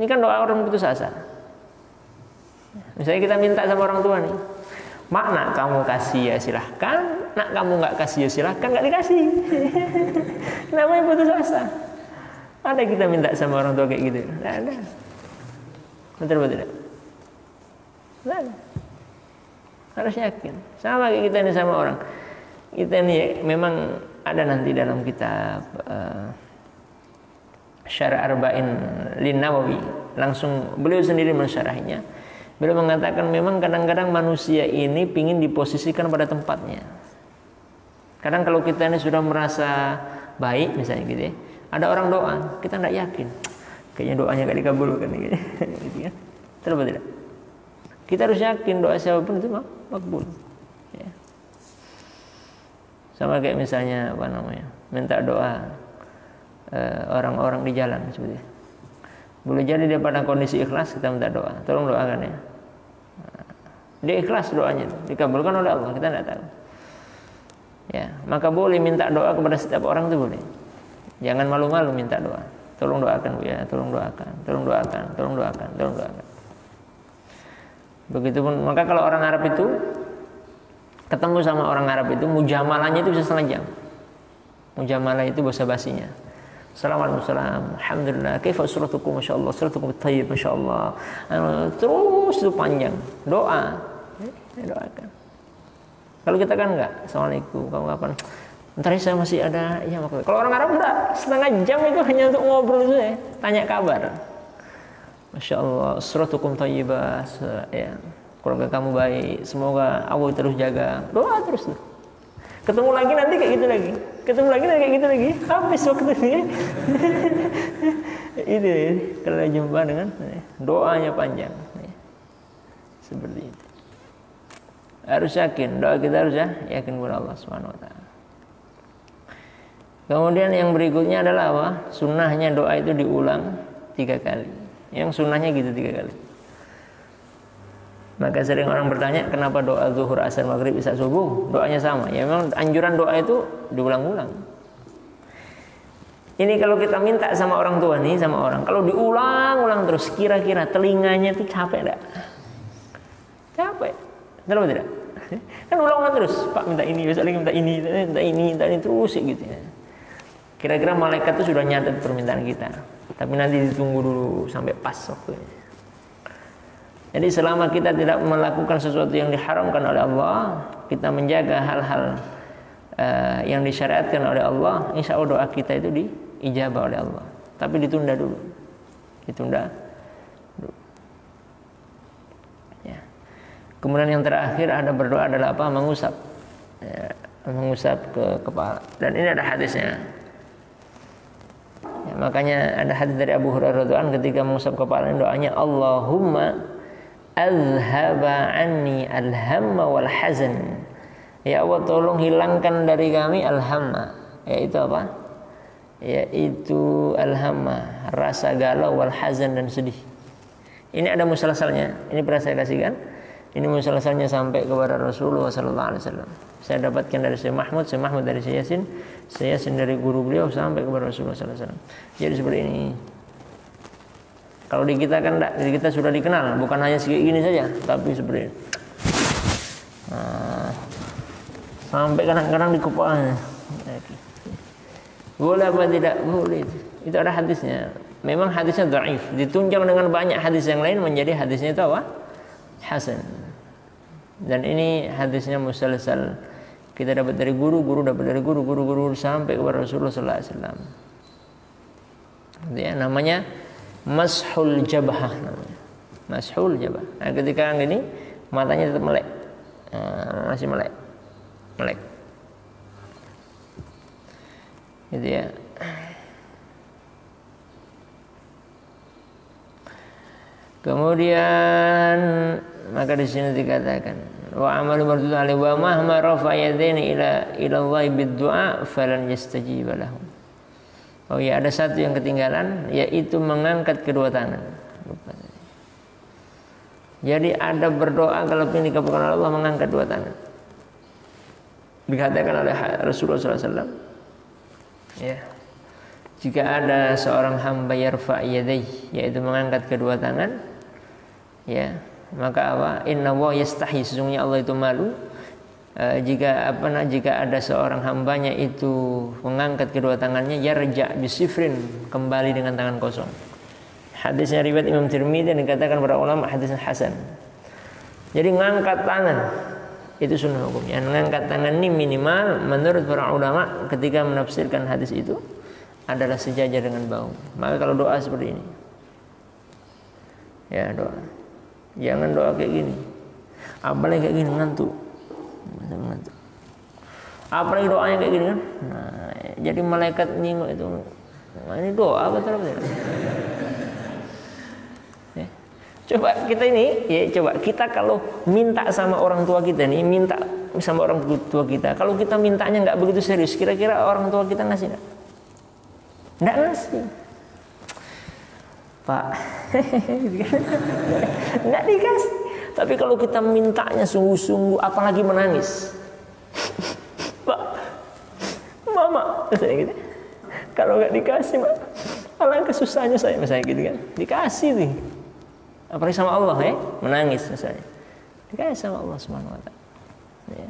Ini kan doa orang putus asa. Misalnya kita minta sama orang tua nih, mak, nak kamu kasih ya silahkan, nak kamu nggak kasih ya silahkan, nggak dikasih. Namanya putus asa. Ada kita minta sama orang tua kayak gitu? Nggak ada. Betul betul tidak? Nggak ada. Harus yakin. Sama kayak kita ini sama orang. Kita ini memang ada nanti dalam kitab Syarah Arba'in Lin-Nawawi, langsung beliau sendiri mensyarahnya. Beliau mengatakan memang kadang-kadang manusia ini pingin diposisikan pada tempatnya. Kadang kalau kita ini sudah merasa baik misalnya gitu ya, ada orang doa, kita tidak yakin, kayaknya doanya gak dikabulkan gitu kan. Terus tidak? Kita harus yakin doa siapapun itu makbul. Ya. Sama kayak misalnya apa namanya, minta doa orang-orang di jalan seperti itu. Boleh jadi dia pada kondisi ikhlas, kita minta doa, tolong doakan ya. Dia ikhlas doanya, dikabulkan oleh Allah, kita tidak tahu. Ya, maka boleh minta doa kepada setiap orang itu boleh. Jangan malu-malu minta doa. Tolong doakan Bu ya, tolong doakan, tolong doakan, tolong doakan, tolong doakan. Begitupun, maka kalau orang Arab itu ketemu sama orang Arab itu, mujamalahnya itu bisa setengah jam. Mujamalah itu bahasa basinya. Assalamualaikum, alhamdulillah, kaifa suratukum, masyaallah, suratukum thayyib, masyaallah. Terus itu panjang. Doa. Doakan. Kalau kita kan enggak, assalamualaikum, kamu kapan? Ntar saya masih ada, ya makanya. Kalau orang Arab enggak, setengah jam itu hanya untuk ngobrol itu ya, tanya kabar. Masya Allah, suratukum thayyibah, ya, keluarga kamu baik, semoga Allah terus jaga. Doa terus tuh. Ketemu lagi nanti kayak gitu lagi, ketemu lagi nanti kayak gitu lagi, habis waktunya. Ini kalau jumpa dengan doanya panjang, seperti itu. Harus yakin, doa kita harus yakin kepada Allah Subhanahu Wa Taala. Kemudian yang berikutnya adalah apa? Sunnahnya doa itu diulang 3 kali. Yang sunnahnya gitu 3 kali. Maka sering orang bertanya, kenapa doa zuhur, asar, maghrib, isya, subuh doanya sama? Ya memang anjuran doa itu diulang-ulang. Ini kalau kita minta sama orang tua nih, sama orang, kalau diulang-ulang terus, kira-kira telinganya itu capek enggak? Capek. Betul tidak? Kan ulang-ulang terus, Pak minta ini, besok lagi minta ini, minta ini terus gitu ya. Kira-kira malaikat itu sudah nyatet permintaan kita. Tapi nanti ditunggu dulu sampai pas waktunya. Jadi selama kita tidak melakukan sesuatu yang diharamkan oleh Allah, kita menjaga hal-hal yang disyariatkan oleh Allah, insya Allah doa kita itu diijabah oleh Allah. Tapi ditunda dulu. Ditunda dulu. Ya. Kemudian yang terakhir ada berdoa adalah apa? Mengusap. Ya, mengusap ke kepala. Dan ini ada hadisnya. Ya, makanya ada hadis dari Abu Hurairah radhiyallahu anhu ketika mengusap kepala, doanya Allahumma azhaba anni alhamma wal hazan. Ya Allah, tolong hilangkan dari kami alhamma, yaitu apa? Yaitu alhamma, rasa galau, wal hazan, dan sedih. Ini ada musalsalnya. Ini pernah saya kasihkan. Ini musalsalnya sampai kepada Rasulullah sallallahu alaihi wasallam. Saya dapatkan dari Syekh Mahmud dari Syekh Yasin dari guru beliau sampai kepada Rasulullah sallallahu alaihi wasallam. Jadi seperti ini. Kalau di kita kan enggak, di kita sudah dikenal, bukan hanya segini saja, tapi seperti ini. Nah, sampai kadang-kadang di kepalanya. Boleh apa tidak? Boleh. Itu ada hadisnya. Memang hadisnya dhaif, ditunjang dengan banyak hadis yang lain menjadi hadisnya itu apa? Hasan. Dan ini hadisnya musalsal. Kita dapat dari guru dapat dari guru sampai kepada Rasulullah sallallahu alaihi wasallam. Itu ya, namanya mashul jabhah namanya. Mashul jabhah. Nah, ketika gini matanya tetap melek. Masih melek. Gitu ya. Kemudian maka di sini dikatakan wa amalu mardud alaihi wa mahma rafa yadaini ila Allah bid-du'a falan yastajiba lahu. Oh ya, ada satu yang ketinggalan, yaitu mengangkat kedua tangan. Jadi ada berdoa kalau ingin dikabulkan oleh Allah, mengangkat dua tangan. Dikatakan oleh Rasulullah SAW, ya, jika ada seorang hamba yarfa yadayhi, yaitu mengangkat kedua tangan, ya, maka apa? Inna Allah yastahi, sesungguhnya Allah itu malu. Jika ada seorang hambanya itu mengangkat kedua tangannya, yarja bisifrin, kembali dengan tangan kosong. Hadisnya riwayat Imam Tirmidzi dan dikatakan para ulama hadisnya hasan. Jadi ngangkat tangan itu sunnah hukumnya. Ngangkat tangan ini minimal menurut para ulama ketika menafsirkan hadis itu adalah sejajar dengan bahu. Maka kalau doa seperti ini, ya doa, jangan doa kayak gini. Apalagi kayak gini ngantuk. Apalagi doanya kayak gini kan. Nah, jadi malaikat nyinggung itu. Nah, ini doa betul betul. Ya. Coba kita ini, ya coba kita kalau minta sama orang tua kita nih, minta sama orang tua kita. Kalau kita mintanya nggak begitu serius, kira-kira orang tua kita ngasih nggak? Nggak ngasih. Pak, nggak dikasih. Tapi kalau kita mintanya sungguh-sungguh, apalagi menangis, Pak, Mama, saya gitu. Kalau nggak dikasih, Mak, alangkah susahnya saya, misalnya gitu kan. Dikasih nih, apalagi sama Allah, ya, menangis misalnya, dikasih sama Allah Subhanahu Wa Taala. Ya.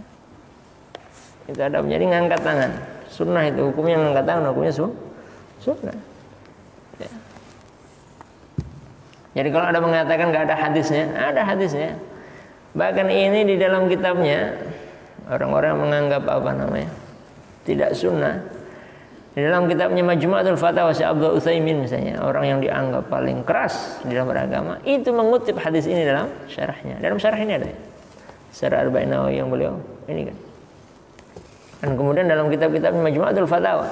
Itu ada menjadi ngangkat tangan, sunnah itu hukumnya ngangkat tangan, hukumnya sunnah. Ya. Jadi kalau ada mengatakan nggak ada hadisnya, ada hadisnya. Bahkan ini di dalam kitabnya orang-orang menganggap apa namanya tidak sunnah. Di dalam kitabnya Majmu'atul Fatawa Syekh Abdul Utsaimin misalnya, orang yang dianggap paling keras di dalam beragama, itu mengutip hadis ini dalam syarahnya. Dalam syarah ini ada, Syarah Arba'in Nawawi yang beliau ini kan. Dan kemudian dalam kitab-kitab Majmu'atul Fatawa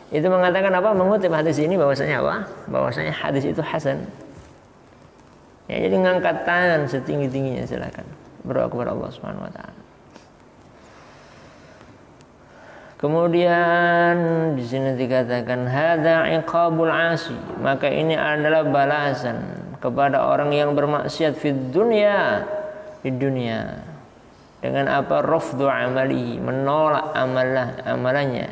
itu mengatakan apa? Mengutip hadis ini bahwasanya apa? Bahwasanya hadis itu hasan. Ya, jadi ngangkat tangan setinggi-tingginya silakan. Berdoa kepada Allah Subhanahu wa taala. Kemudian di sini dikatakan hadza iqabul asi, maka ini adalah balasan kepada orang yang bermaksiat di dunia. Dengan apa? Rafdu amalihi, menolak amalannya.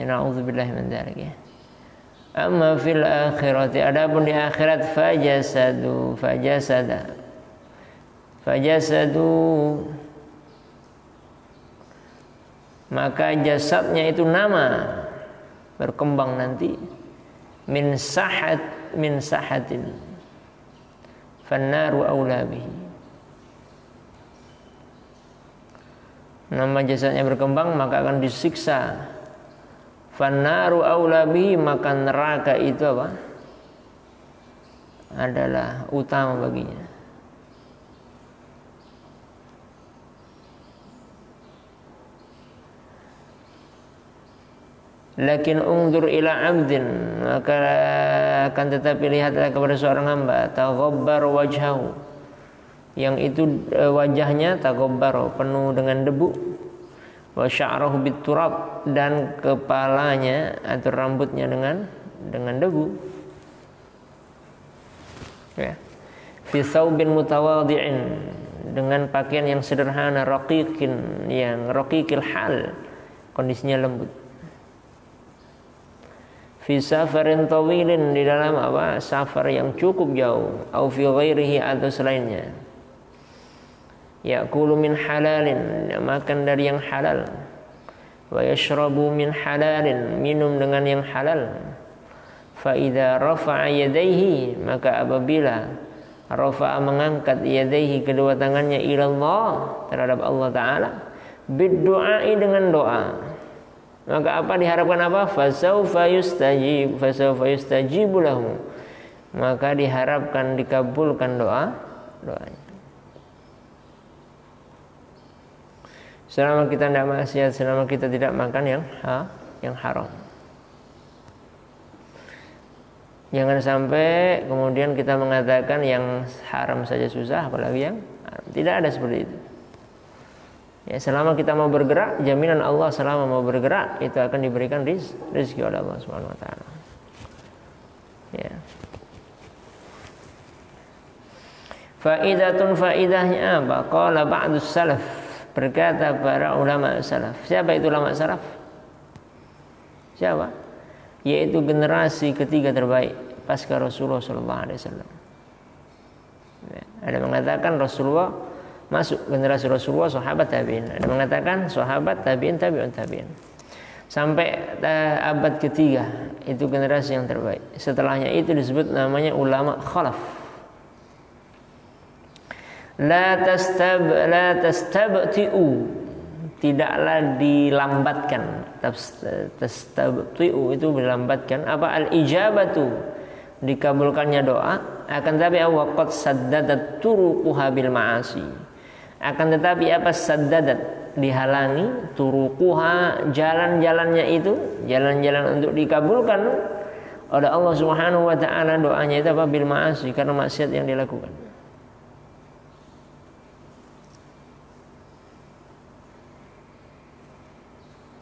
Ya na'udzubillahi min dzalik ya. Amma fil akhirati, adapun di akhirat fajasadu maka jasadnya itu nama berkembang nanti min sahatin fannaru aula bihi. Nama jasadnya berkembang maka akan disiksa. Fannaru aula bihi, maka neraka itu apa? Adalah utama baginya. Lakin ungdur ila abdin, maka akan tetapi lihatlah kepada seorang hamba taghabbar wajhahu, yang itu wajahnya taghabbar, penuh dengan debu, wa sya'rahu biturab, dan kepalanya atau rambutnya dengan debu. Ya. Fi thawbin mutawadhi'in, dengan pakaian yang sederhana, raqiqin, yang raqiqil hal, kondisinya lembut. Fi safarin tawilin, di dalam apa? Safar yang cukup jauh, au fi ghairihi, atau selainnya. Ya'kulu min halalin, makan dari yang halal. Wa yashrabu min halalin, minum dengan yang halal. Fa idza rafa'a yadayhi, maka apabila rafa'a, mengangkat, yadayhi, kedua tangannya, ila Allah, terhadap Allah Ta'ala, bid-du'ai, dengan doa, maka apa diharapkan apa? Fasawfa yustajibu lahu, maka diharapkan dikabulkan doanya. Selama kita tidak maksiat, selama kita tidak makan yang haram. Jangan sampai kemudian kita mengatakan yang haram saja susah, apalagi yang haram. Tidak ada seperti itu. Ya, selama kita mau bergerak, jaminan Allah selama mau bergerak itu akan diberikan rezeki oleh Allah Subhanahu wa taala. Ya. Faidahnya apa? Qala ba'dus salaf, berkata para ulama salaf. Siapa itu ulama salaf? Siapa? Yaitu generasi ketiga terbaik pasca Rasulullah sallallahu alaihi wasallam. Ya, ada mengatakan Rasulullah masuk generasi Rasulullah, sahabat tabi'in. Ada mengatakan sahabat tabi'in, tabi'un tabi'in. Sampai abad ketiga itu generasi yang terbaik. Setelahnya itu disebut namanya ulama khalaf. La tastabti'u, tidaklah dilambatkan. Tastabti'u itu dilambatkan. Apa al-ijabatu, dikabulkannya doa. Akan tetapi waqad saddadat turuquha bil ma'asi. Akan tetapi apa saddadat, dihalangi, turuquha, jalan-jalannya itu, jalan-jalan untuk dikabulkan oleh Allah Subhanahu wa taala doanya itu apa? Bil ma'asi, karena maksiat yang dilakukan.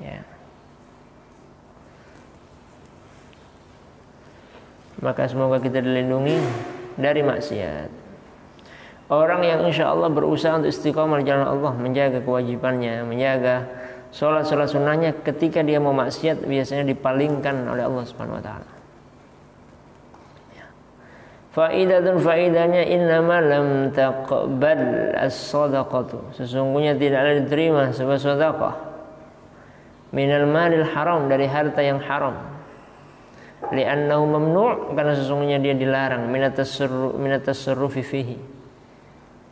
Ya. Maka semoga kita dilindungi dari maksiat. Orang yang insya Allah berusaha untuk istiqomah di jalan Allah, menjaga kewajibannya, menjaga sholat sunnahnya, ketika dia mau maksiat biasanya dipalingkan oleh Allah Subhanahu wa taala. Faidahnya innama lam taqbal as-sadaqatu, sesungguhnya tidaklah diterima sebuah sedekah minal malil haram, dari harta yang haram. Li'annahu mamnu', karena sesungguhnya dia dilarang minat tasarrufi fihi,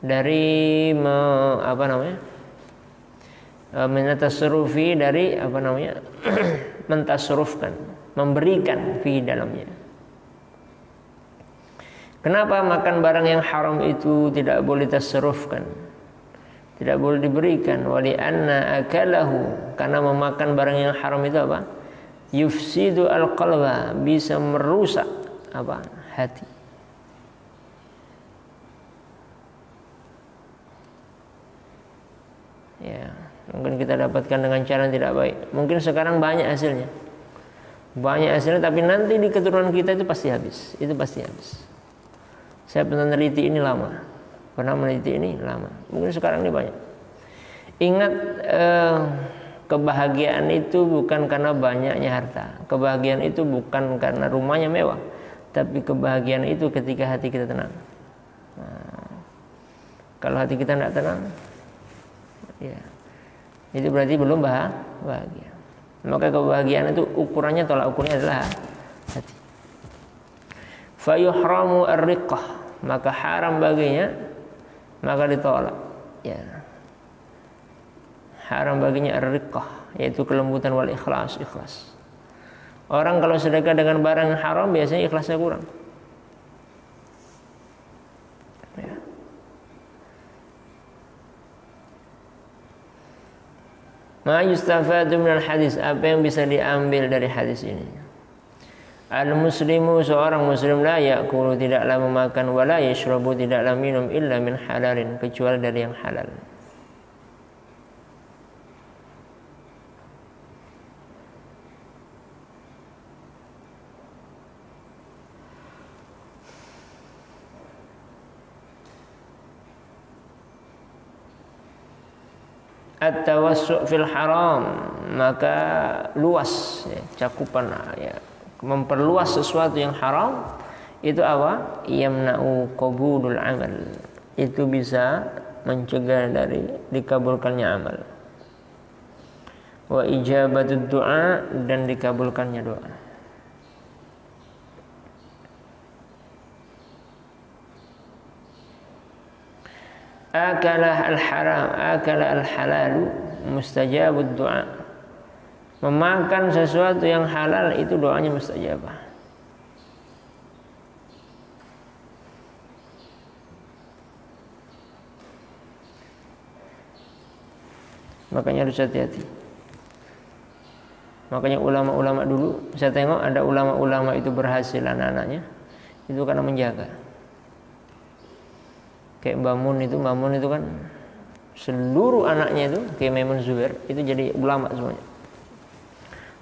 dari minat tasarrufi, dari mentasarrufkan, memberikan fihi dalamnya. Kenapa makan barang yang haram itu tidak boleh tasarrufkan, tidak boleh diberikan? Wali anna akalahu, karena memakan barang yang haram itu apa? Yufsidu al-qalba, bisa merusak hati. Ya, mungkin kita dapatkan dengan cara yang tidak baik. Mungkin sekarang banyak hasilnya, tapi nanti di keturunan kita itu pasti habis. Itu pasti habis. Saya pernah meneliti ini lama. Mungkin sekarang ini banyak. Ingat, kebahagiaan itu bukan karena banyaknya harta. Kebahagiaan itu bukan karena rumahnya mewah, tapi kebahagiaan itu ketika hati kita tenang. Kalau hati kita tidak tenang, ya, itu berarti belum bahagia. Maka kebahagiaan itu ukurannya, tolak ukurnya adalah hati. Fayuhramu ar-riqqah, maka haram baginya, maka ditolak. Ya. Haram baginya ar-riqqah, yaitu kelembutan wal ikhlas. Orang kalau sedekah dengan barang yang haram biasanya ikhlasnya kurang. Ya. Ma yustafadu minal hadis, apa yang bisa diambil dari hadis ini? Al-muslimu, seorang muslim, la ya'kulu, tidaklah memakan, wala yashrabu, tidaklah minum, illa min halalin, kecuali dari yang halal. At-tawassu' fil haram, maka luas, ya, cakupan, ya, memperluas sesuatu yang haram itu apa? Yamna'u qabulul amal, itu bisa mencegah dari dikabulkannya amal. Wa ijabatud du'a, dan dikabulkannya doa. Akala al-halalu mustajabud du'a, memakan sesuatu yang halal itu doanya mustajabah. Makanya harus hati-hati. Makanya ulama-ulama dulu, saya tengok ada ulama-ulama itu berhasil anak-anaknya itu karena menjaga. Kayak Mbah Mun itu kan seluruh anaknya itu kayak Maimun Zubair itu jadi ulama semuanya.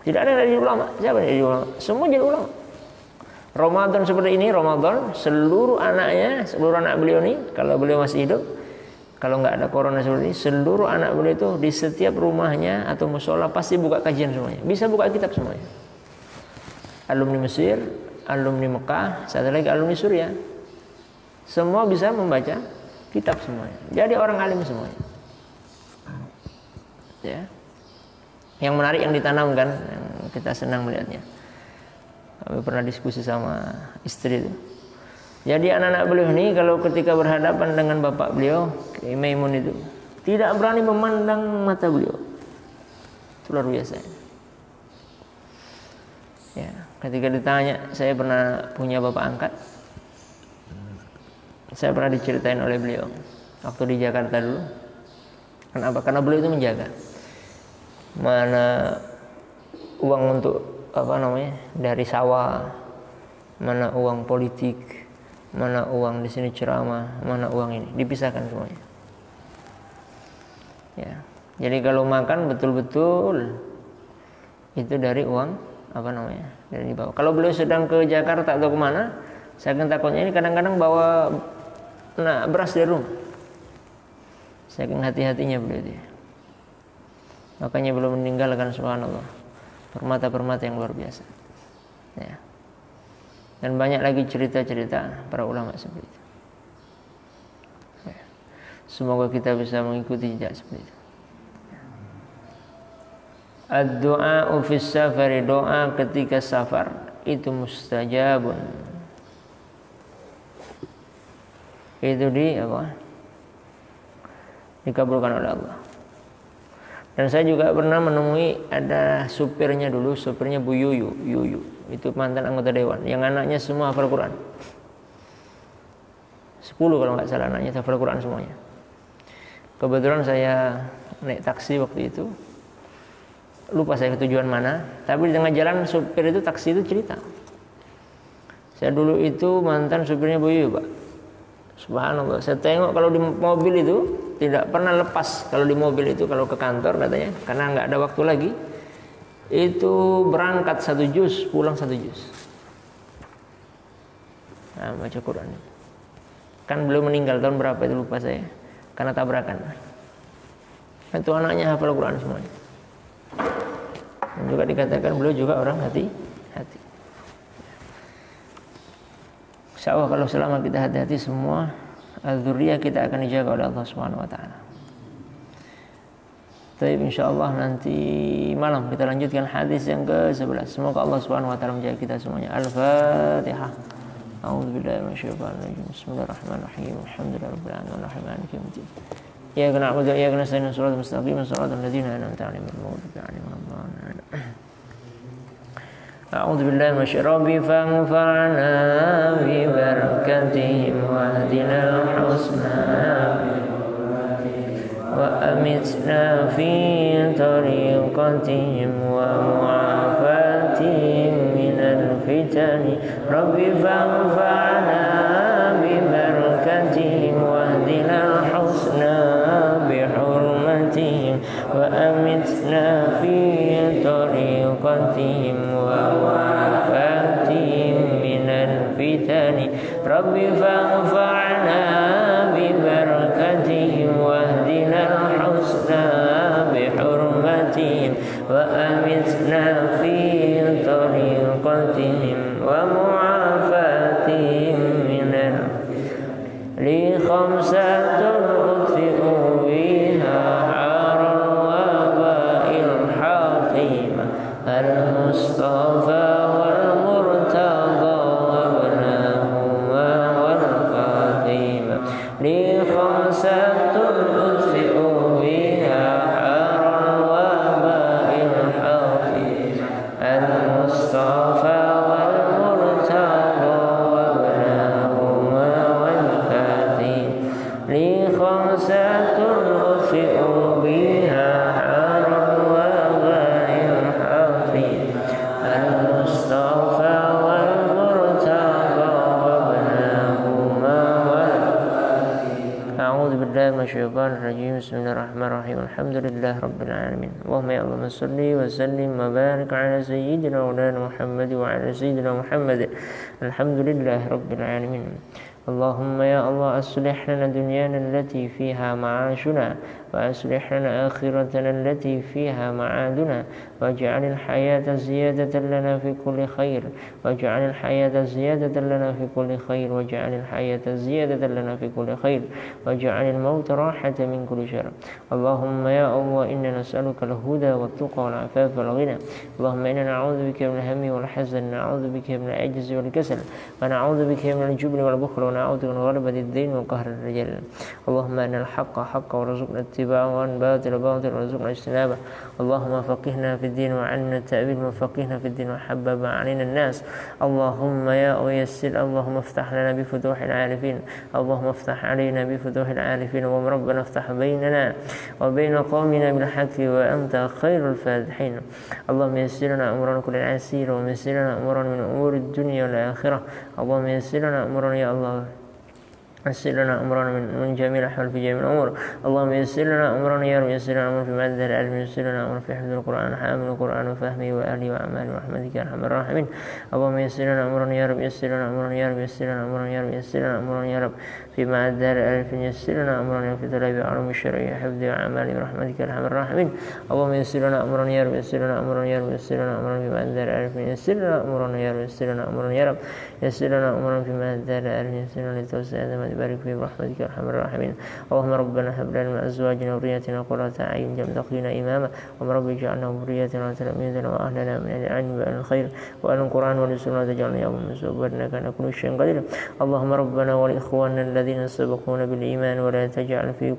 Tidak ada yang jadi ulama. Siapa yang jadi ulama? Semua jadi ulama. Ramadan seperti ini, Ramadan seluruh anaknya, seluruh anak beliau ini, kalau beliau masih hidup, kalau nggak ada corona seperti ini, seluruh anak beliau itu di setiap rumahnya atau musola pasti buka kajian semuanya, bisa buka kitab semuanya. Alumni Mesir, alumni Mekah, satu lagi alumni Suriah, semua bisa membaca kitab semuanya. Jadi orang alim semuanya. Ya. Yang menarik yang ditanamkan, yang kita senang melihatnya. Kami pernah diskusi sama istri itu. Jadi anak-anak beliau ini kalau ketika berhadapan dengan bapak beliau, Maimun itu, tidak berani memandang mata beliau. Itu luar biasa. Ya, ketika ditanya, saya pernah punya bapak angkat. Saya pernah diceritain oleh beliau waktu di Jakarta dulu. Kenapa? Karena beliau itu menjaga. Mana uang untuk dari sawah, mana uang politik, mana uang di sini ceramah, mana uang ini dipisahkan semuanya. Ya, jadi kalau makan betul-betul itu dari uang dari bawah. Kalau beliau sedang ke Jakarta atau kemana, saya kan takutnya ini kadang-kadang bawa beras dari rumah. Saking hati-hatinya beliau itu. Makanya belum meninggalkan subhanallah permata-permata yang luar biasa. Ya. Dan banyak lagi cerita-cerita para ulama seperti itu. Ya. Semoga kita bisa mengikuti jejak seperti itu. Ad-du'a fis safari, doa ketika safar itu mustajabun. Itu dikabulkan oleh Allah. Dan saya juga pernah menemui ada supirnya Bu Yuyu. Itu mantan anggota dewan yang anaknya semua hafal Quran. 10 kalau nggak salah anaknya hafal Quran semuanya. Kebetulan saya naik taksi waktu itu. Lupa saya ke tujuan mana, tapi di tengah jalan supir itu taksi itu cerita. Saya dulu itu mantan supirnya Bu Yuyu, Pak. Subhanallah, saya tengok kalau di mobil itu tidak pernah lepas. Kalau di mobil itu kalau ke kantor katanya, karena nggak ada waktu lagi, itu berangkat 1 juz, pulang 1 juz. Nah, baca Quran. Kan belum meninggal tahun berapa itu lupa saya, karena tabrakan. Itu anaknya hafal Quran semuanya. Dan juga dikatakan beliau juga orang hati-hati. Insya Allah kalau selama kita hati-hati semua dzurriyyah kita akan dijaga oleh Allah Subhanahu wa taala. Tapi insya Allah nanti malam kita lanjutkan hadis yang ke-11. Semoga Allah Subhanahu wa taala menjaga kita semuanya. Al-Fatihah. A'udzubillahi minasyaitonir rajim. Bismillahirrahmanirrahim. Alhamdulillahirabbil alamin arrahmanir rahim maliki yaumiddin. Iyyaka na'budu wa iyyaka nasta'in ihdinas siratal mustaqim siratal ladzina an'amta 'alaihim ghairil maghdubi 'alaihim waladdallin. أعوذ بالله من الشيطان الرجيم فانفعنا ببركتهم واهدنا الحسنى وأمتنا في طريقتهم ومعافاتهم من الفتن رب فانفعنا ببركتهم واهدنا الحسنى بحرمتهم وأمتنا في طريقتهم ووافاتهم من الفتن رب فانفعنا ببركتهم واهدنا الحسنى بحرمتهم وأمتنا في طريقتهم ومعافاتهم من لي 5 أطفئوا بها حار الوباء الحاطمة المصطفى والمرتضى وابنهما والفاطمة لي 5 أطفئوا بها حار الوباء الحاطمة الرحمن الرحيم الحمد لله رب العالمين اللهم يا اللهم صل وسلم وبارك على سيدنا مولانا محمد وعلى سيدنا محمد الحمد لله رب العالمين اللهم يا الله أصلح لنا دنيانا التي فيها معاشنا وأصلح لنا آخرتنا التي فيها معادنا واجعل الحياة زيادة لنا في كل خير واجعل الحياة زيادة لنا في كل خير واجعل الحياة زيادة لنا في كل خير واجعل الموت راحة من كل شر اللهم يا الله إنا نسألك الهدى والتقى والعفاف والغنى اللهم إنا نعوذ بك من الهم والحزن نعوذ بك من العجز والكسل ونعوذ بك من الجبن والبخل ونعوذ من غلبة الدين وقهر الرجال اللهم أن الحق حق ورزقنا اتباعه وأن باطل باطل ورزقنا اجتنابه اللهم فقهنا في الدين وعلمنا التأويل وفقهنا في الدين وحبب علينا الناس اللهم يا ويسر اللهم افتح لنا بفتوح العارفين اللهم افتح علينا بفتوح العارفين اللهم ربنا افتح بيننا وبين قومنا بالحق وأنت خير الفاتحين اللهم يسر لنا أمرنا كل العسير ويسر لنا أمرنا من أمور الدنيا والآخرة اللهم يسر لنا أمرنا يا الله يسر لنا أمرنا من جميع الأحوال في جميع الأمور اللهم يسر لنا أمرنا يا رب يسر لنا أمرنا في مادة العلم يسر لنا أمرنا في حفظ القرآن حامل القرآن وفهمه وأهله وأعماله ورحمتك يا أرحم الراحمين اللهم يسر لنا أمرنا يا رب يسر لنا أمرنا يا رب يسر لنا أمرنا يا رب يسر لنا أمرنا يا رب في مادة العلم يسر لنا أمرنا في طلب علوم الشرعية حفظ وأعماله ورحمتك يا أرحم الراحمين اللهم يسر لنا أمرنا يا رب يسر لنا أمرنا يا رب يسر لنا أمرنا في مادة العلم يسر لنا أمرنا يا رب يسر لنا أمرنا يا رب يسر لنا أمرنا في مادة العلم يسر لنا لتوسع ما تبارك فيه برحمتك يا أرحم الراحمين اللهم ربنا هب لنا من أزواجنا وذرياتنا قرة أعين واجعلنا إماما اللهم رب اجعلنا وذريتنا وتلاميذنا وأهلنا من العلم وأهل الخير وأهل القرآن والسنة وتجعلنا يوم مسوبا إنك على كل شيء قدير اللهم ربنا ولإخواننا الذين سبقونا بالإيمان ولا تجعل في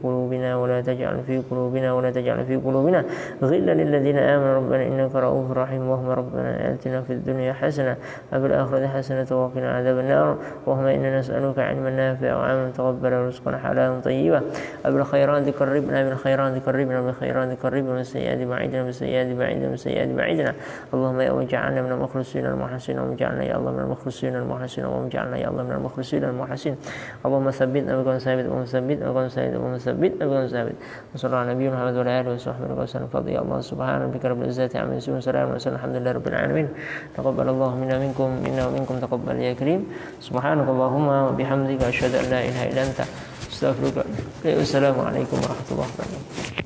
قلوبنا غلا للذين آمنوا ربنا إنك رؤوف رحيم اللهم ربنا آتنا في الدنيا حسنة وفي الآخرة حسنة وقنا عذاب النار اللهم إنا نسألك علما نافعا وعملا متقبلا ورزقا حلالا طيبا وبالخيرات قربنا من السيئات بعيدنا اللهم يا واجعلنا من المخلصين المحسنين واجعلنا يا الله من المخلصين المحسنين واجعلنا يا الله من المخلصين المحسنين اللهم ثبتنا بقول ثابت وصلى الله على نبينا محمد وعلى آله وصحبه وسلم فضي الله سبحان ربك رب العزة عما يصفون وسلام الحمد لله رب العالمين تقبل الله منا ومنكم تقبل يا كريم سبحانك اللهم وبحمدك أشهد أن لا إله إلا أنت استغفرك والسلام عليكم ورحمة الله وبركاته